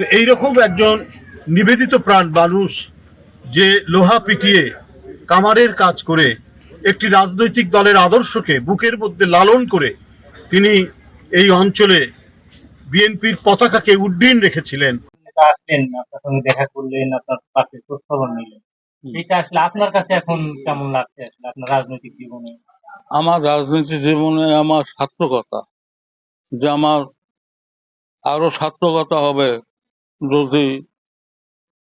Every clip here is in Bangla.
তো এইরকম একজন নিবেদিত প্রাণ মানুষ যে লোহা পিটিয়ে কামারের কাজ করে একটি রাজনৈতিক দলের আদর্শকে বুকের মধ্যে লালন করে তিনি এই অঞ্চলে বিএনপির পতাকাকে উড্ডীন রেখেছিলেন। আসলেন, আপনার সঙ্গে দেখা করলেন, আপনার পাশে খোঁজখবর নিলেন, এটা আসলে আপনার কাছে এখন কেমন লাগছে আসলে আপনার রাজনৈতিক জীবনে? আমার রাজনীতি জীবনে আমার সার্থকতা, যে আমার আরো সার্থকতা হবে যদি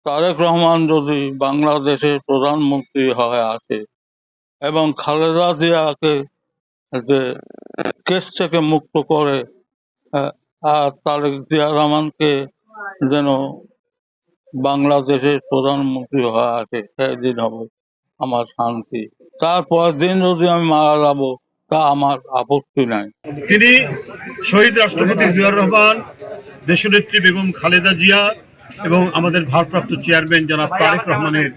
তারেক রহমান যদি বাংলাদেশের প্রধানমন্ত্রী হয়ে আসে এবং খালেদা জিয়াকে যে কেস থেকে মুক্ত করে আর তারেক জিয়া রহমানকে যেন বাংলাদেশের প্রধানমন্ত্রী হয়ে আসে, সেদিন হবে আমার শান্তি। তারপর দিন যদি আমি মারা যাব তা আমার আপত্তি নাই। তিনি শহীদ রাষ্ট্রপতি জিয়াউর রহমান, দেশনেত্রী বেগম খালেদা জিয়া এবং আমাদের ভারপ্রাপ্ত চেয়ারম্যান জনাব তারেক রহমানের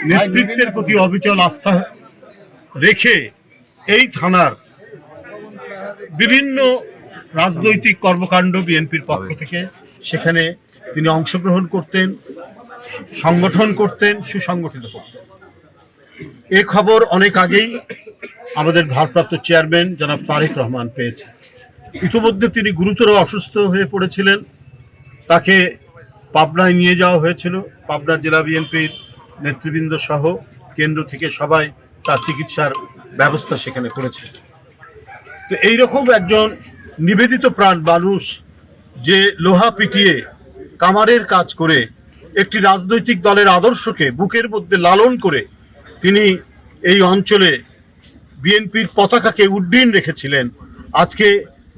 নেতৃত্বের প্রতি অবিচল আস্থা রেখে এই থানার বিভিন্ন রাজনৈতিক কর্মকাণ্ড বিএনপির পক্ষ থেকে সেখানে তিনি অংশগ্রহণ করতেন, সংগঠন করতেন, সুসংগঠিত করতেন। এ খবর অনেক আগেই আমাদের ভারপ্রাপ্ত চেয়ারম্যান জনাব তারেক রহমান পেয়েছেন। ইতিমধ্যে তিনি গুরুতর অসুস্থ হয়ে পড়েছিলেন, তাকে পাবনায় নিয়ে যাওয়া হয়েছিল। পাবনা জেলা বিএনপির নেতৃবৃন্দ সহ কেন্দ্র থেকে সবাই তার চিকিৎসার ব্যবস্থা সেখানে করেছে। তো এইরকম একজন নিবেদিত প্রাণ মানুষ যে লোহা পিটিয়ে কামারের কাজ করে একটি রাজনৈতিক দলের আদর্শকে বুকের মধ্যে লালন করে তিনি এই অঞ্চলে বিএনপির পতাকাকে উড্ডীন রেখেছিলেন, আজকে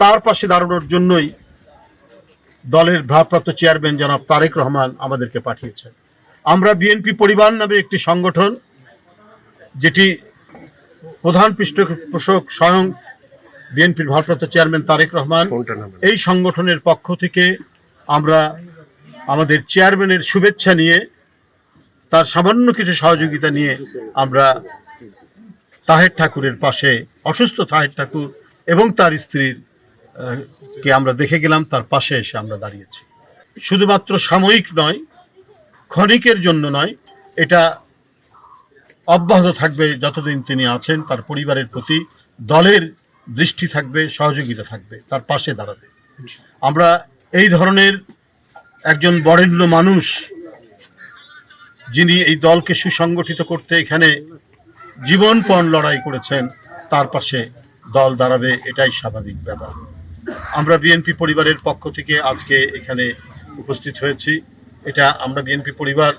তার পাশে দাঁড়ানোর জন্যই দলের ভারপ্রাপ্ত চেয়ারম্যান জনাব তারেক রহমান আমাদেরকে পাঠিয়েছেন। আমরা বিএনপি পরিবার নামে একটি সংগঠন, যেটি প্রধান পৃষ্ঠপোষক স্বয়ং বিএনপির ভারপ্রাপ্ত চেয়ারম্যান তারেক রহমান, এই সংগঠনের পক্ষ থেকে আমরা আমাদের চেয়ারম্যানের শুভেচ্ছা নিয়ে, তার সামান্য কিছু সহযোগিতা নিয়ে আমরা তাহের ঠাকুরের পাশে, অসুস্থ তাহের ঠাকুর এবং তার স্ত্রীর কে আমরা দেখে গেলাম, তার পাশে এসে আমরা দাঁড়িয়েছি। শুধুমাত্র সাময়িক নয়, ক্ষণিকের জন্য নয়, এটা অব্যাহত থাকবে যতদিন তিনি আছেন। তার পরিবারের প্রতি দলের দৃষ্টি থাকবে, সহযোগিতা থাকবে, তার পাশে দাঁড়াবে। আমরা এই ধরনের একজন বরেণ্য মানুষ, যিনি এই দলকে সুসংগঠিত করতে এখানে জীবনপণ লড়াই করেছেন, তার পাশে দল দাঁড়াবে, এটাই স্বাভাবিক ব্যাপার। আমরা বিএনপি পরিবারের পক্ষ থেকে আজকে এখানে উপস্থিত হয়েছি। এটা আমরা বিএনপি পরিবার,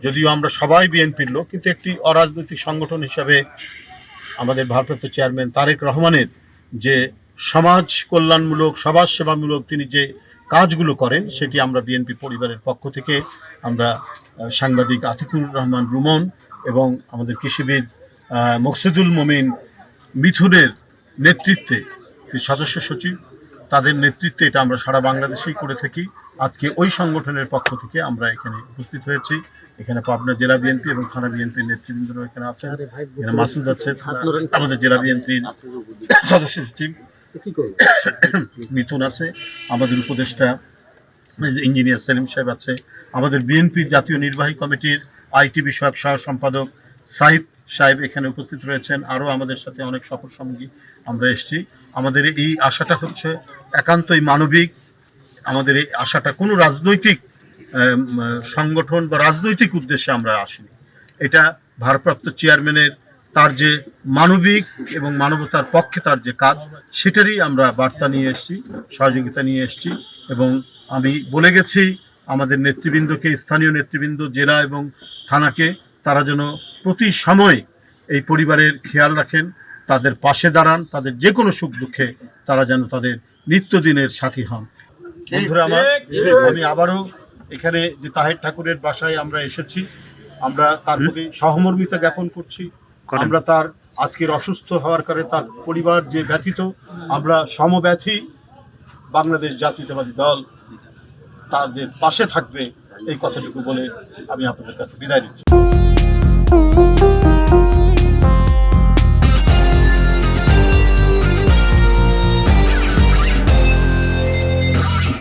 যদিও আমরা সবাই বিএনপির লোক, কিন্তু একটি অরাজনৈতিক সংগঠন হিসাবে আমাদের ভারপ্রাপ্ত চেয়ারম্যান তারেক রহমানের যে সমাজ কল্যাণমূলক, সমাজ সেবামূলক তিনি যে কাজগুলো করেন, সেটি আমরা বিএনপি পরিবারের পক্ষ থেকে আমরা সাংবাদিক আতিকুর রহমান রুমন এবং আমাদের কৃষিবিদ মকসুদুল মমিন মিথুনের নেতৃত্বে, সদস্য সচিব, তাদের নেতৃত্বে এটা আমরা সারা বাংলাদেশেই করে থাকি। আজকে ওই সংগঠনের পক্ষ থেকে আমরা এখানে উপস্থিত হয়েছি। এখানে পাবনা জেলা বিএনপি এবং থানা বিএনপির নেতৃবৃন্দরা এখানে আছেন। এখানে মাসুদ আছে, আমাদের জেলা বিএনপির সদস্য সচিব মিথুন আছে, আমাদের উপদেষ্টা ইঞ্জিনিয়ার সেলিম সাহেব আছে, আমাদের বিএনপির জাতীয় নির্বাহী কমিটির আইটি বিষয়ক সহ সম্পাদক সাইফ সাহেব এখানে উপস্থিত রয়েছেন। আরও আমাদের সাথে অনেক সফর সঙ্গী আমরা এসেছি। আমাদের এই আশাটা হচ্ছে একান্তই মানবিক। আমাদের এই আশাটা কোনো রাজনৈতিক সংগঠন বা রাজনৈতিক উদ্দেশ্যে আমরা আসিনি। এটা ভারপ্রাপ্ত চেয়ারম্যানের তার যে মানবিক এবং মানবতার পক্ষে তার যে কাজ, সেটারই আমরা বার্তা নিয়ে এসেছি, সহযোগিতা নিয়ে এসেছি। এবং আমি বলে গেছি আমাদের নেতৃবৃন্দকে, স্থানীয় নেতৃবৃন্দ, জেলা এবং থানাকে, তারা যেন প্রতি সময় এই পরিবারের খেয়াল রাখেন, তাদের পাশে দাঁড়ান, তাদের যে কোনো সুখ দুঃখে তারা যেন তাদের নিত্যদিনের সাথী হন। বন্ধুরা আমার, আমি আবারও এখানে যে তাহের ঠাকুরের বাসায় আমরা এসেছি, আমরা তার প্রতি সহমর্মিতা জ্ঞাপন করছি। আমরা তার আজকের অসুস্থ হওয়ার কারণে তার পরিবার যে ব্যথিত, আমরা সমব্যথী। বাংলাদেশ জাতীয়তাবাদী দল তাদের পাশে থাকবে, এই কথাটুকু বলে আমি আপনাদের কাছে বিদায় নিচ্ছি।